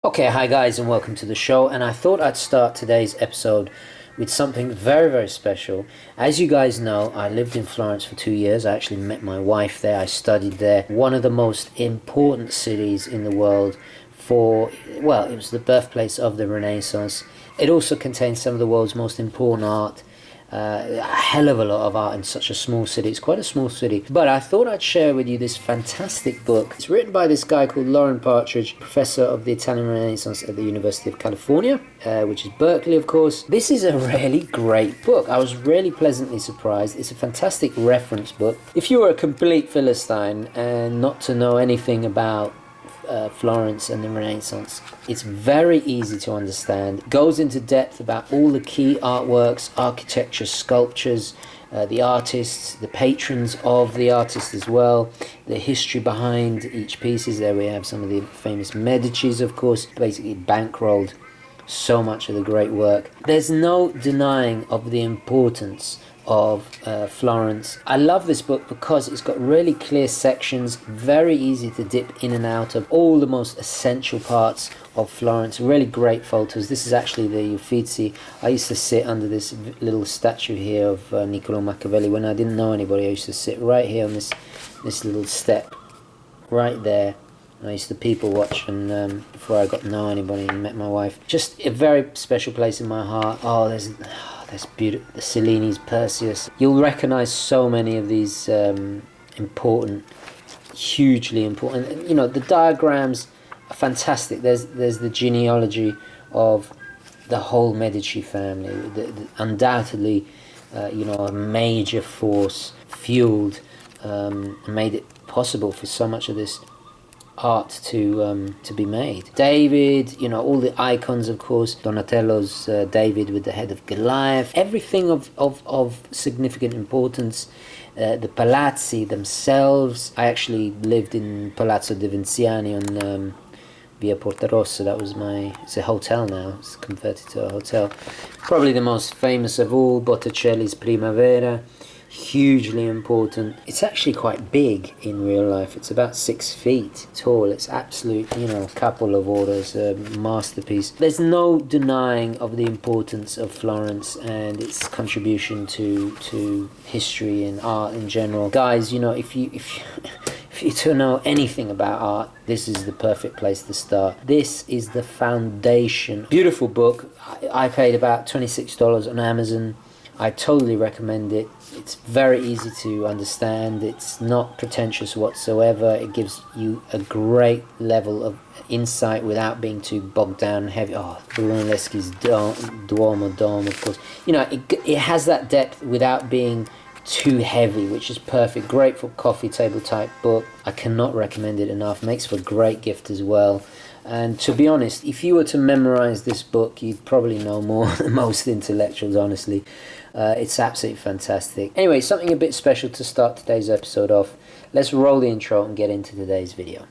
Okay, hi guys, and welcome to the show. And I thought I'd start today's episode with something very, very special. As you guys know, I lived in Florence for 2 years. I actually met my wife there. I studied there. One of the most important cities in the world for, well, it was the birthplace of the Renaissance. It also contains some of the world's most important art. A hell of a lot of art in such a small city. It's quite a small city. But I thought I'd share with you this fantastic book. It's written by this guy called Lawrence Partridge, professor of the Italian Renaissance at the University of California, which is Berkeley, of course. This is a really great book. I was really pleasantly surprised. It's a fantastic reference book. If you were a complete Philistine and not to know anything about Florence and the Renaissance, it's very easy to understand. It goes into depth about all the key artworks, architecture, sculptures, the artists, the patrons of the artists as well, the history behind each piece. There we have some of the famous Medicis, of course, basically bankrolled so much of the great work. There's no denying of the importance of Florence. I love this book because it's got really clear sections, very easy to dip in and out of all the most essential parts of Florence. Really great photos. This is actually the Uffizi. I used to sit under this little statue here of Niccolò Machiavelli when I didn't know anybody. I used to sit right here on this little step right there. I used to people watch, and before I got to know anybody and met my wife. Just a very special place in my heart. Oh, there's beautiful, the Cellini's Perseus. You'll recognize so many of these important, hugely important. You know, the diagrams are fantastic. There's the genealogy of the whole Medici family. Undoubtedly, a major force fueled, made it possible for so much of this art to be made. David, all the icons, of course. Donatello's David with the head of Goliath. Everything of significant importance. The palazzi themselves. I actually lived in Palazzo de Vinciani on Via Porta Rossa. It's a hotel now. It's converted to a hotel. Probably the most famous of all, Botticelli's Primavera. Hugely important. It's actually quite big in real life. It's about 6 feet tall. It's absolute, capolavoro, a masterpiece. There's no denying of the importance of Florence and its contribution to history and art in general. Guys, if you don't know anything about art, this is the perfect place to start. This is the foundation. Beautiful book. I paid about $26 on Amazon. I totally recommend it. It's very easy to understand. It's not pretentious whatsoever. It gives you a great level of insight without being too bogged down and heavy. Oh, Brunelleschi's Duomo Dome, of course. It has that depth without being too heavy, which is perfect. Great for coffee table type book. I cannot recommend it enough. Makes for a great gift as well. And to be honest, if you were to memorize this book, you'd probably know more than most intellectuals, honestly. It's absolutely fantastic. Anyway, something a bit special to start today's episode off. Let's roll the intro and get into today's video.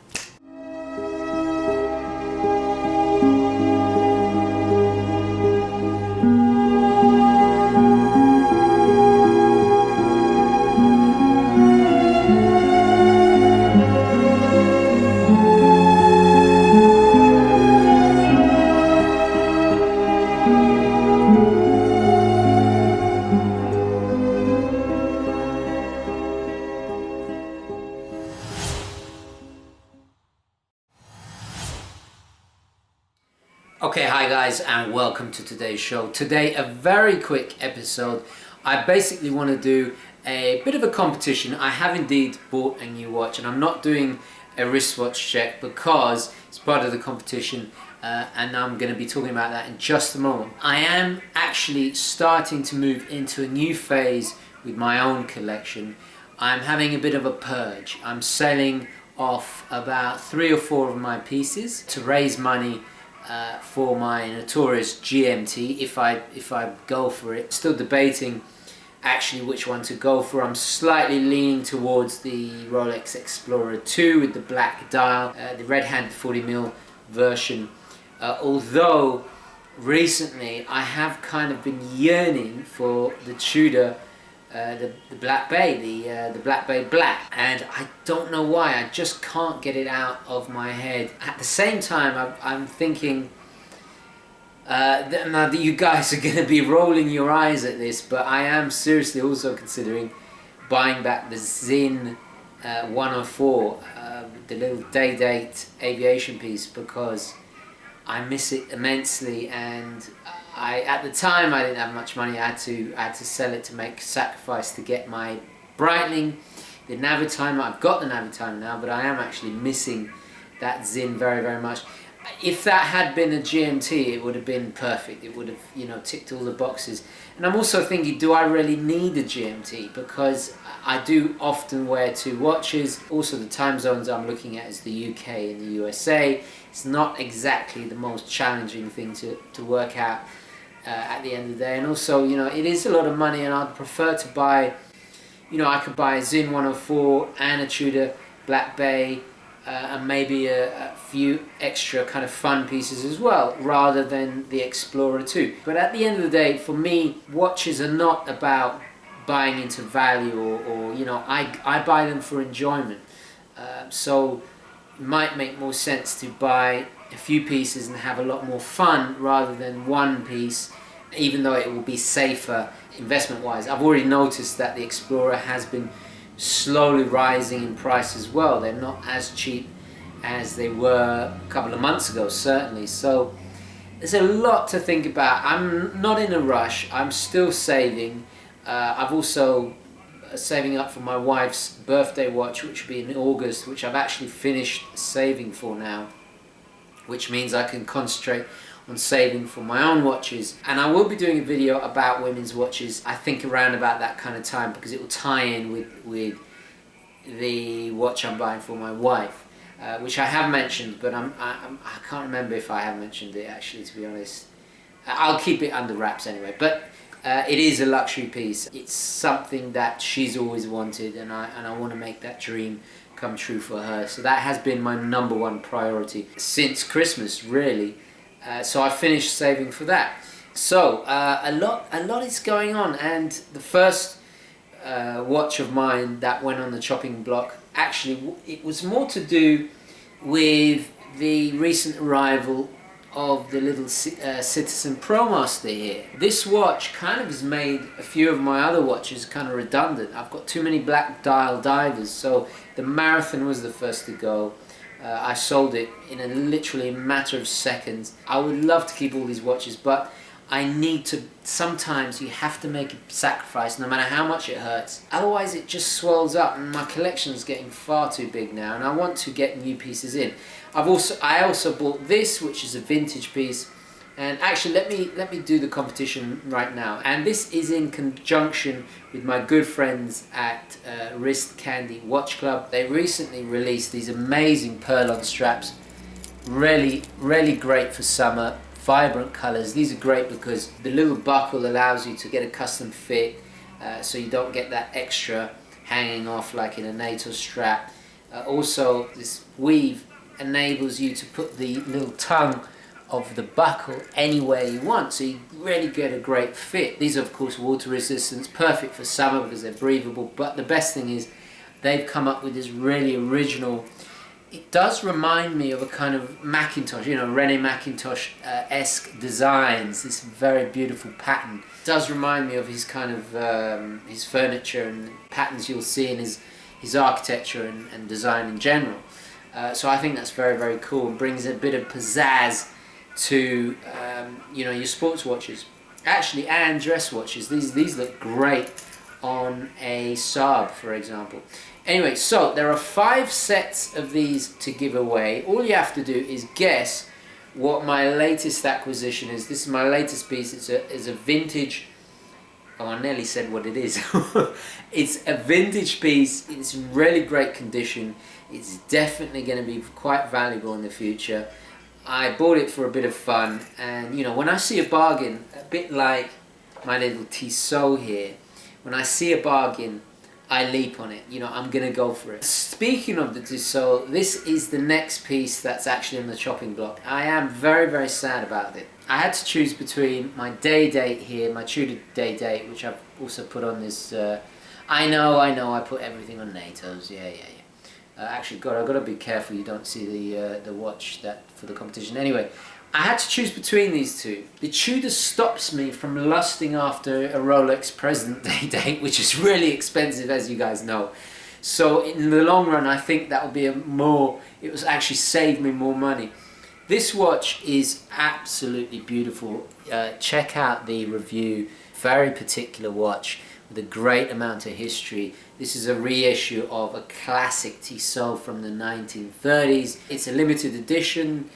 Okay, hi guys, and welcome to today's show. Today, a very quick episode. I basically want to do a bit of a competition. I have indeed bought a new watch, and I'm not doing a wristwatch check because it's part of the competition, and I'm going to be talking about that in just a moment. I am actually starting to move into a new phase with my own collection. I'm having a bit of a purge. I'm selling off about 3 or 4 of my pieces to raise money for my notorious GMT if I go for it. Still debating actually which one to go for. I'm slightly leaning towards the Rolex Explorer 2 with the black dial, the red-handed 40mm version. Although recently I have kind of been yearning for the Tudor the Black Bay, the Black Bay Black, and I don't know why, I just can't get it out of my head. At the same time, I'm thinking, now that you guys are going to be rolling your eyes at this, but I am seriously also considering buying back the Zin 104, the little day date aviation piece, because I miss it immensely, and at the time I didn't have much money. I had to sell it to make a sacrifice to get my Breitling, the Navitimer. I've got the Navitimer now, but I am actually missing that Zin very, very much. If that had been a GMT, it would have been perfect. It would have, you know, ticked all the boxes. And I'm also thinking, do I really need a GMT? Because I do often wear two watches. Also, the time zones I'm looking at is the UK and the USA. It's not exactly the most challenging thing to work out at the end of the day. And also, you know, it is a lot of money, and I'd prefer to buy, you know, I could buy a Zin 104 and a Tudor Black Bay, and maybe a few extra kind of fun pieces as well, rather than the Explorer 2. But at the end of the day, for me, watches are not about buying into value, or you know, I buy them for enjoyment. So it might make more sense to buy a few pieces and have a lot more fun rather than one piece, even though it will be safer investment wise. I've already noticed that the Explorer has been slowly rising in price as well. They're not as cheap as they were a couple of months ago, certainly. So there's a lot to think about. I'm not in a rush. I'm still saving. I've also saving up for my wife's birthday watch, which will be in August, which I've actually finished saving for now, which means I can concentrate on saving for my own watches. And I will be doing a video about women's watches, I think around about that kind of time, because it will tie in with the watch I'm buying for my wife, which I have mentioned, but I can't remember if I have mentioned it actually, to be honest. I'll keep it under wraps anyway, but it is a luxury piece. It's something that she's always wanted, and I want to make that dream come true for her. So that has been my number one priority since Christmas, really. So I finished saving for that. So a lot is going on, and the first watch of mine that went on the chopping block, actually it was more to do with the recent arrival of the little Citizen ProMaster here. This watch kind of has made a few of my other watches kind of redundant. I've got too many black dial divers, so the Marathon was the first to go. I sold it in a literally matter of seconds. I would love to keep all these watches, but I need to, sometimes you have to make a sacrifice no matter how much it hurts. Otherwise it just swells up, and my collection is getting far too big now, and I want to get new pieces in. I also bought this, which is a vintage piece, and actually let me do the competition right now. And this is in conjunction with my good friends at Wrist Candy Watch Club. They recently released these amazing pearl-on straps, really great for summer. Vibrant colors. These are great because the little buckle allows you to get a custom fit, so you don't get that extra hanging off like in a NATO strap. Also, this weave enables you to put the little tongue of the buckle anywhere you want, so you really get a great fit. These are of course water resistant, perfect for summer because they're breathable, but the best thing is they've come up with this really original, it does remind me of a kind of Macintosh, you know, Rene Macintosh-esque designs, this very beautiful pattern. It does remind me of his kind of, his furniture and patterns you'll see in his architecture and design in general. So I think that's very cool, and brings a bit of pizzazz to, you know, your sports watches. Actually, and dress watches. These look great on a Saab, for example. Anyway, so there are 5 sets of these to give away. All you have to do is guess what my latest acquisition is. This is my latest piece. It's a vintage. Oh, I nearly said what it is. It's a vintage piece. It's in really great condition. It's definitely going to be quite valuable in the future. I bought it for a bit of fun, and you know, when I see a bargain, a bit like my little Tissot here, when I see a bargain, I leap on it. You know, I'm gonna go for it. Speaking of the Tissot, this is the next piece that's actually on the chopping block. I am very sad about it. I had to choose between my day date here, my Tudor day date, which I've also put on this. I know, I put everything on NATO's. Yeah. Actually, God, I've got to be careful you don't see the watch that for the competition. Anyway, I had to choose between these two. The Tudor stops me from lusting after a Rolex President Day date, which is really expensive, as you guys know. So in the long run, I think that will be it was actually saved me more money. This watch is absolutely beautiful. Check out the review. Very particular watch with a great amount of history. This is a reissue of a classic Tissot from the 1930s. It's a limited edition.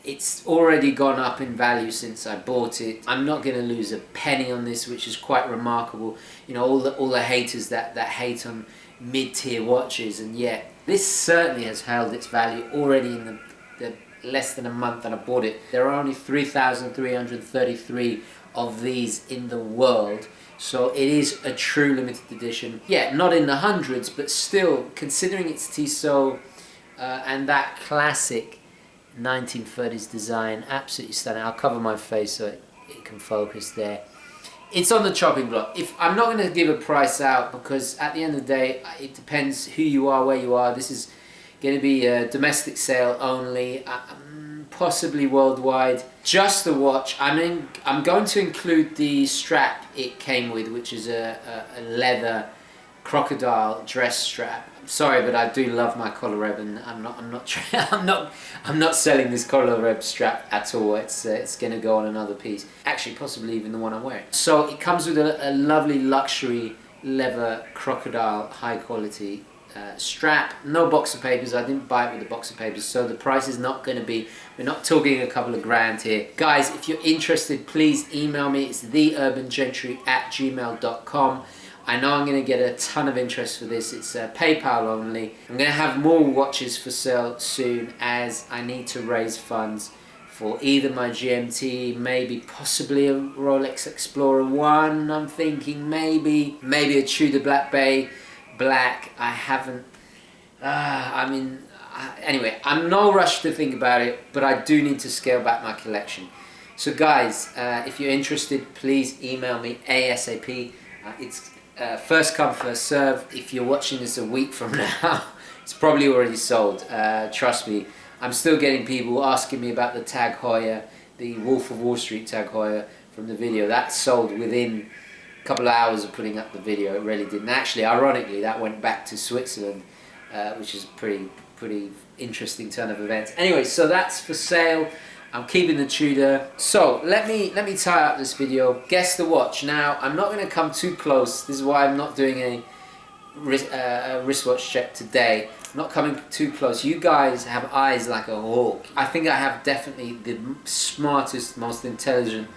It's already gone up in value since I bought it. I'm not going to lose a penny on this, which is quite remarkable. You know, all the haters that hate on mid-tier watches, and yet this certainly has held its value already in the less than a month that I bought it. There are only 3,333 of these in the world. So it is a true limited edition. Yeah, not in the hundreds, but still, considering it's Tissot and that classic 1930s design, absolutely stunning. I'll cover my face so it can focus there. It's on the chopping block. If I'm not going to give a price out, because at the end of the day, it depends who you are, where you are. This is going to be a domestic sale only. Possibly worldwide. Just the watch. I'm going to include the strap it came with, which is a leather crocodile dress strap. I'm sorry, but I do love my collar reb, and I'm not selling this collar reb strap at all. It's going to go on another piece. Actually, possibly even the one I'm wearing. So it comes with a lovely luxury leather crocodile, high quality strap. No box of papers. I didn't buy it with the box of papers, so the price is not going to be, we're not talking a couple of grand here. Guys, if you're interested, please email me. It's theurban@gmail.com. I know I'm going to get a ton of interest for this. It's PayPal only. I'm going to have more watches for sale soon, as I need to raise funds for either my GMT, maybe possibly a Rolex Explorer 1. I'm thinking maybe a Tudor Black Bay Black. I haven't, anyway, I'm no rush to think about it, but I do need to scale back my collection. So guys, if you're interested, please email me ASAP. It's first come, first serve. If you're watching this a week from now, it's probably already sold. Trust me, I'm still getting people asking me about the Tag Heuer, the Wolf of Wall Street Tag Heuer from the video. That sold within a couple of hours of putting up the video. It really didn't. Actually, ironically, that went back to Switzerland, which is a pretty interesting turn of events. Anyway, so that's for sale. I'm keeping the Tudor. So let me tie up this video. Guess the watch. Now, I'm not going to come too close. This is why I'm not doing a wristwatch check today. I'm not coming too close. You guys have eyes like a hawk. I think I have definitely the smartest, most intelligent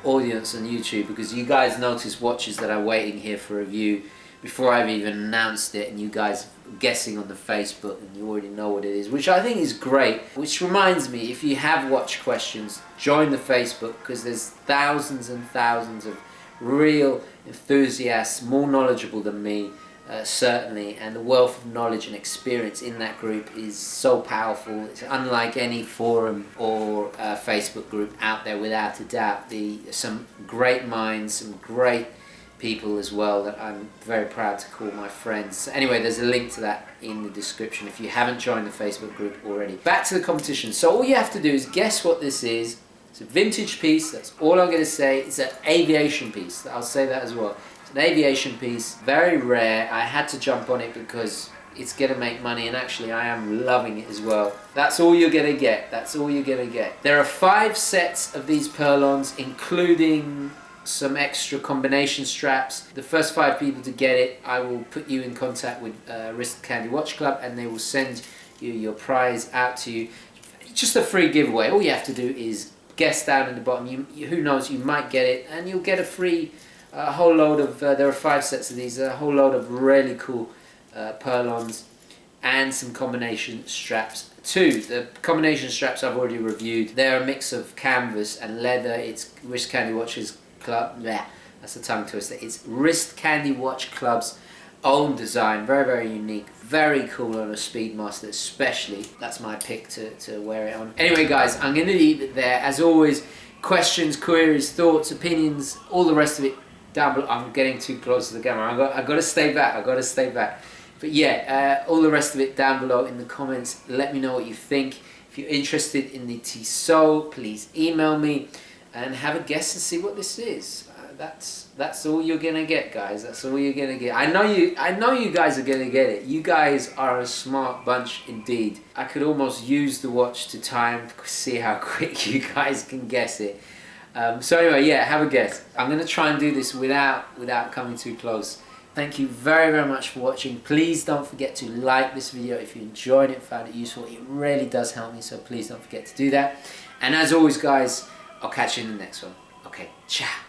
audience on YouTube, because you guys notice watches that are waiting here for review before I've even announced it, and you guys are guessing on the Facebook and you already know what it is, which I think is great. Which reminds me, if you have watch questions, join the Facebook, because there's thousands and thousands of real enthusiasts, more knowledgeable than me, certainly, and the wealth of knowledge and experience in that group is so powerful. It's unlike any forum or Facebook group out there, without a doubt. Some great minds, some great people as well that I'm very proud to call my friends. Anyway, there's a link to that in the description if you haven't joined the Facebook group already. Back to the competition. So all you have to do is guess what this is. It's a vintage piece, that's all I'm going to say. It's an aviation piece, I'll say that as well. It's an aviation piece, very rare. I had to jump on it because it's going to make money, and actually I am loving it as well. That's all you're going to get. That's all you're going to get. There are 5 sets of these purlons, including some extra combination straps. The first 5 people to get it, I will put you in contact with Wrist Candy Watch Club, and they will send you your prize out to you. Just a free giveaway. All you have to do is guess down in the bottom. Who knows, you might get it, and you'll get a free whole load of, there are 5 sets of these, a whole load of really cool purlons and some combination straps too. The combination straps I've already reviewed. They're a mix of canvas and leather. It's Wrist Candy Watches Club. Bleh, that's a tongue twister. It's Wrist Candy Watch Club's own design. Very, very unique. Very cool on a Speedmaster especially. That's my pick to wear it on. Anyway guys, I'm going to leave it there. As always, questions, queries, thoughts, opinions, all the rest of it down below. I'm getting too close to the camera. I got to stay back. I got to stay back. But yeah, all the rest of it down below in the comments. Let me know what you think. If you're interested in the Tissot, please email me and have a guess and see what this is. That's all you're gonna get, guys. That's all you're gonna get. I know you guys are gonna get it. You guys are a smart bunch indeed. I could almost use the watch to time, see how quick you guys can guess it. So anyway, yeah, have a guess. I'm gonna try and do this without coming too close. Thank you very, very much for watching. Please don't forget to like this video if you enjoyed it, found it useful. It really does help me, so please don't forget to do that. And as always, guys, I'll catch you in the next one. Okay, ciao.